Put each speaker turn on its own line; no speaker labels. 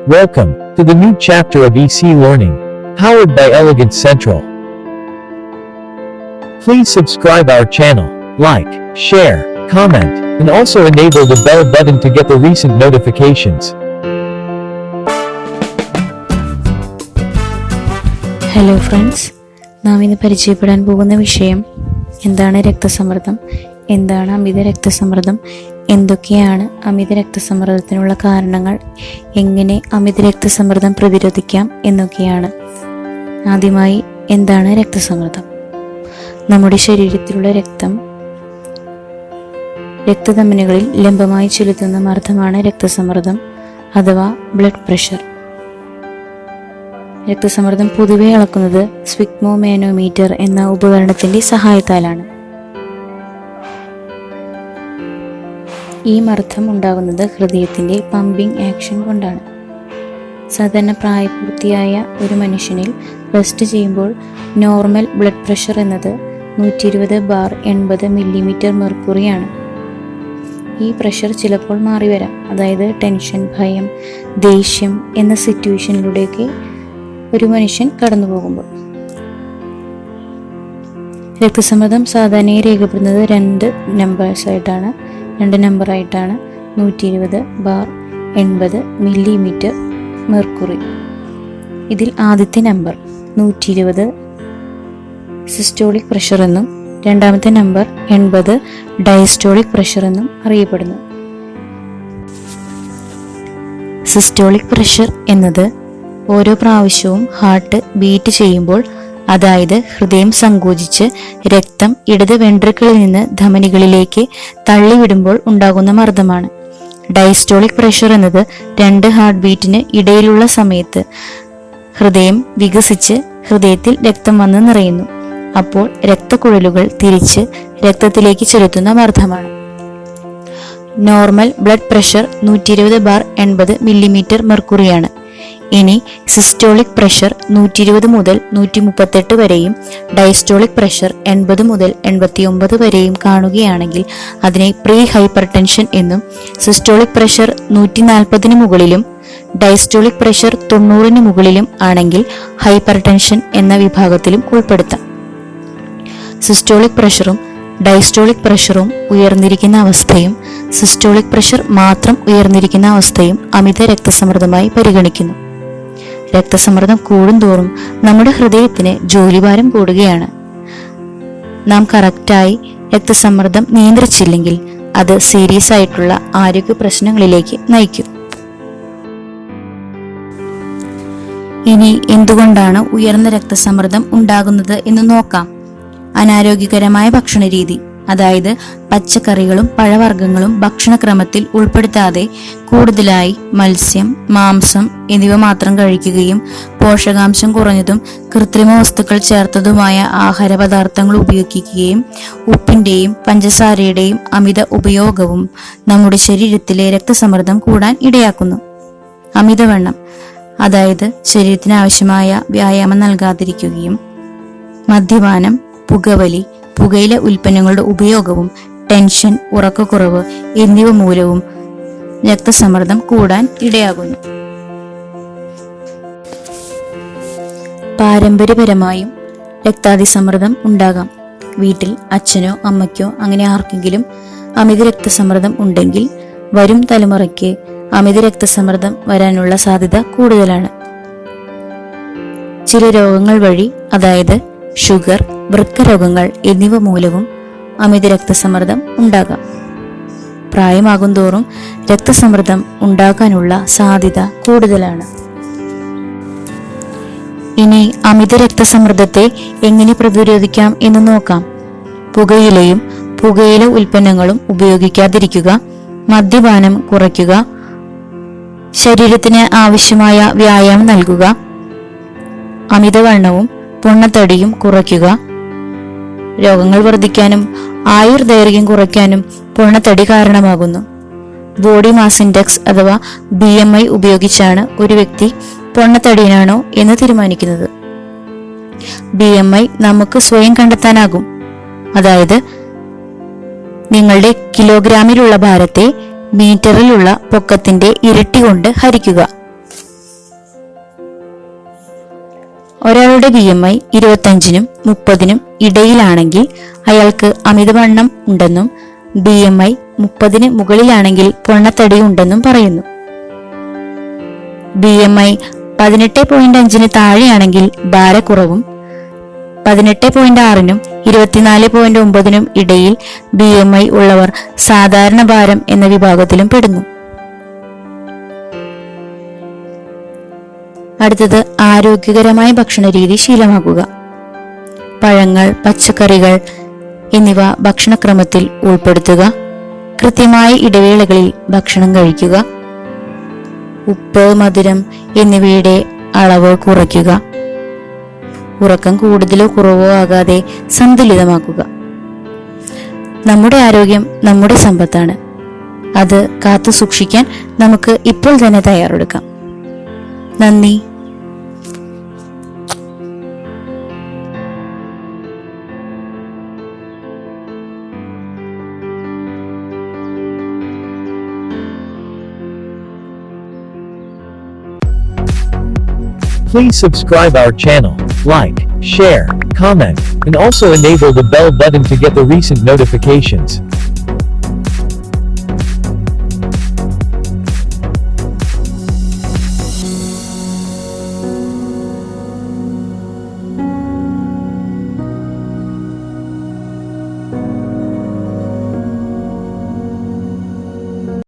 Welcome to the new chapter of EC Learning, powered by Elegance Central. Please subscribe our channel, like, share, comment, and also enable the bell button to get the recent notifications.
Hello friends, നാം ഇന്ന് പരിചയപ്പെടാൻ പോകുന്ന വിഷയം എന്താണ് രക്തസമ്മർദ്ദം, എന്താണ് അമിത രക്തസമ്മർദ്ദം, എന്തൊക്കെയാണ് അമിത രക്തസമ്മർദ്ദത്തിനുള്ള കാരണങ്ങൾ, എങ്ങനെ അമിത രക്തസമ്മർദ്ദം പ്രതിരോധിക്കാം എന്നൊക്കെയാണ്. ആദ്യമായി, എന്താണ് രക്തസമ്മർദ്ദം? നമ്മുടെ ശരീരത്തിലുള്ള രക്തധമനികളിൽ ലംബമായി ചെലുത്തുന്ന മർദ്ദമാണ് രക്തസമ്മർദ്ദം അഥവാ ബ്ലഡ് പ്രഷർ. രക്തസമ്മർദ്ദം പൊതുവെ അളക്കുന്നത് സ്ഫിഗ്മോമാനോമീറ്റർ എന്ന ഉപകരണത്തിന്റെ സഹായത്താലാണ്. ഈ മർദ്ദം ഉണ്ടാകുന്നത് ഹൃദയത്തിന്റെ പമ്പിംഗ് ആക്ഷൻ കൊണ്ടാണ്. സാധാരണ പ്രായപൂർത്തിയായ ഒരു മനുഷ്യനിൽ റെസ്റ്റ് ചെയ്യുമ്പോൾ നോർമൽ ബ്ലഡ് പ്രഷർ എന്നത് 120/80 മില്ലിമീറ്റർ മെർക്കുറിയാണ്. ഈ പ്രഷർ ചിലപ്പോൾ മാറി വരാം, അതായത് ടെൻഷൻ, ഭയം, ദേഷ്യം എന്ന സിറ്റുവേഷനിലൂടെയൊക്കെ ഒരു മനുഷ്യൻ കടന്നു പോകുമ്പോൾ. രക്തസമ്മർദ്ദം സാധാരണയായി രേഖപ്പെടുന്നത് രണ്ട് നമ്പറായിട്ടാണ് 120/80 മില്ലിമീറ്റർ മെർക്കുറി. ഇതിൽ ആദ്യത്തെ നമ്പർ 120 സിസ്റ്റോളിക് പ്രഷർ എന്നും രണ്ടാമത്തെ നമ്പർ 80 ഡയസ്റ്റോളിക് പ്രഷർ എന്നും അറിയപ്പെടുന്നു. സിസ്റ്റോളിക് പ്രഷർ എന്നത് ഓരോ പ്രാവശ്യവും ഹാർട്ട് ബീറ്റ് ചെയ്യുമ്പോൾ, അതായത് ഹൃദയം സങ്കോചിച്ച് രക്തം ഇടത് വെൻട്രിക്കിളിൽ നിന്ന് ധമനികളിലേക്ക് തള്ളിവിടുമ്പോൾ ഉണ്ടാകുന്ന മർദ്ദമാണ്. ഡയസ്റ്റോളിക് പ്രഷർ എന്നത് രണ്ട് ഹാർട്ട് ബീറ്റിന് ഇടയിലുള്ള സമയത്ത് ഹൃദയം വികസിച്ച് ഹൃദയത്തിൽ രക്തം വന്ന് നിറയുന്നു. അപ്പോൾ രക്തക്കുഴലുകൾ തിരിച്ച് രക്തത്തിലേക്ക് ചെലുത്തുന്ന മർദ്ദമാണ്. നോർമൽ ബ്ലഡ് പ്രഷർ 120/80 മില്ലിമീറ്റർ മെർക്കുറിയാണ്. ഇനി സിസ്റ്റോളിക് പ്രഷർ 120 മുതൽ 138 വരെയും ഡയസ്റ്റോളിക് പ്രഷർ 80 മുതൽ 89 വരെയും കാണുകയാണെങ്കിൽ അതിനെ പ്രീ ഹൈപ്പർടെൻഷൻ എന്നും, സിസ്റ്റോളിക് പ്രഷർ 140 മുകളിലും ഡയസ്റ്റോളിക് പ്രഷർ 90 മുകളിലും ആണെങ്കിൽ ഹൈപ്പർടെൻഷൻ എന്ന വിഭാഗത്തിലും ഉൾപ്പെടുത്താം. സിസ്റ്റോളിക് പ്രഷറും ഡയസ്റ്റോളിക് പ്രഷറും ഉയർന്നിരിക്കുന്ന അവസ്ഥയും സിസ്റ്റോളിക് പ്രഷർ മാത്രം ഉയർന്നിരിക്കുന്ന അവസ്ഥയും അമിത രക്തസമ്മർദ്ദമായി പരിഗണിക്കുന്നു. രക്തസമ്മർദ്ദം കൂടുന്തോറും നമ്മുടെ ഹൃദയത്തിന് ജോലിഭാരം കൂടുകയാണ്. നാം കറക്റ്റായി രക്തസമ്മർദ്ദം നിയന്ത്രിച്ചില്ലെങ്കിൽ അത് സീരിയസ് ആയിട്ടുള്ള ആരോഗ്യ പ്രശ്നങ്ങളിലേക്ക് നയിക്കും. ഇനി എന്തുകൊണ്ടാണ് ഉയർന്ന രക്തസമ്മർദ്ദം ഉണ്ടാകുന്നത് എന്ന് നോക്കാം. അനാരോഗ്യകരമായ ഭക്ഷണരീതി, അതായത് പച്ചക്കറികളും പഴവർഗ്ഗങ്ങളും ഭക്ഷണക്രമത്തിൽ ഉൾപ്പെടുത്താതെ കൂടുതലായി മത്സ്യം, മാംസം എന്നിവ മാത്രം കഴിക്കുകയും പോഷകാംശം കുറഞ്ഞതും കൃത്രിമ വസ്തുക്കൾ ചേർത്തതുമായ ആഹാര പദാർത്ഥങ്ങൾ ഉപയോഗിക്കുകയും ഉപ്പിന്റെയും പഞ്ചസാരയുടെയും അമിത ഉപയോഗവും നമ്മുടെ ശരീരത്തിലെ രക്തസമ്മർദ്ദം കൂടാൻ ഇടയാക്കുന്നു. അമിതവണ്ണം, അതായത് ശരീരത്തിന് ആവശ്യമായ വ്യായാമം നൽകാതിരിക്കുകയും മദ്യപാനം, പുകവലി, പുകയില ഉൽപ്പന്നങ്ങളുടെ ഉപയോഗവും ടെൻഷൻ, ഉറക്കക്കുറവ് എന്നിവ മൂലവും രക്തസമ്മർദ്ദം കൂടാൻ ഇടയാകുന്നു. പാരമ്പര്യപരമായും രക്താതിസമ്മർദ്ദം ഉണ്ടാകാം. വീട്ടിൽ അച്ഛനോ അമ്മയ്ക്കോ അങ്ങനെ ആർക്കെങ്കിലും അമിത രക്തസമ്മർദ്ദം ഉണ്ടെങ്കിൽ വരും തലമുറയ്ക്ക് അമിത രക്തസമ്മർദ്ദം വരാനുള്ള സാധ്യത കൂടുതലാണ്. ചില രോഗങ്ങൾ വഴി, അതായത് ഷുഗർ, വൃക്കരോഗങ്ങൾ എന്നിവ മൂലവും അമിത രക്തസമ്മർദ്ദം ഉണ്ടാകാം. പ്രായമാകും തോറും രക്തസമ്മർദ്ദം ഉണ്ടാകാനുള്ള സാധ്യത കൂടുതലാണ്. ഇനി അമിത രക്തസമ്മർദ്ദത്തെ എങ്ങനെ പ്രതിരോധിക്കാം എന്ന് നോക്കാം. പുകയിലയും പുകയില ഉൽപ്പന്നങ്ങളും ഉപയോഗിക്കാതിരിക്കുക, മദ്യപാനം കുറയ്ക്കുക, ശരീരത്തിന് ആവശ്യമായ വ്യായാമം നൽകുക, അമിതവണ്ണവും പൊണ്ണത്തടിയും കുറയ്ക്കുക. രോഗങ്ങൾ വർദ്ധിക്കാനും ആയുർദൈർഘ്യം കുറയ്ക്കാനും പൊണ്ണത്തടി കാരണമാകുന്നു. ബോഡി മാസ് ഇൻഡെക്സ് അഥവാ BMI ഉപയോഗിച്ചാണ് ഒരു വ്യക്തി പൊണ്ണത്തടിയനാണോ എന്ന് തീരുമാനിക്കുന്നത്. BMI നമുക്ക് സ്വയം കണ്ടെത്താനാകും. അതായത് നിങ്ങളുടെ കിലോഗ്രാമിലുള്ള ഭാരത്തെ മീറ്ററിലുള്ള പൊക്കത്തിന്റെ ഇരട്ടി കൊണ്ട് ഹരിക്കുക. ഒരാളുടെ BMI 25നും 30നും ഇടയിലാണെങ്കിൽ അയാൾക്ക് അമിതവണ്ണം ഉണ്ടെന്നും BMI 30ന് മുകളിലാണെങ്കിൽ പൊണ്ണത്തടി ഉണ്ടെന്നും പറയുന്നു. BMI 18.5ന് താഴെയാണെങ്കിൽ ഭാരക്കുറവും 18.6നും 24.9നും ഇടയിൽ BMI ഉള്ളവർ സാധാരണ ഭാരം എന്ന വിഭാഗത്തിലും പെടുന്നു. അടുത്തത് ആരോഗ്യകരമായ ഭക്ഷണരീതി ശീലമാക്കുക. പഴങ്ങൾ, പച്ചക്കറികൾ എന്നിവ ഭക്ഷണക്രമത്തിൽ ഉൾപ്പെടുത്തുക. കൃത്യമായ ഇടവേളകളിൽ ഭക്ഷണം കഴിക്കുക. ഉപ്പ്, മധുരം എന്നിവയുടെ അളവ് കുറയ്ക്കുക. ഉറക്കം കൂടുതലോ കുറവോ ആകാതെ സന്തുലിതമാക്കുക. നമ്മുടെ ആരോഗ്യം നമ്മുടെ സമ്പത്താണ്. അത് കാത്തു സൂക്ഷിക്കാൻ നമുക്ക് ഇപ്പോൾ തന്നെ തയ്യാറെടുക്കാം. നന്ദി.
Please subscribe our channel, like, share, comment, and also enable the bell button to get the recent notifications.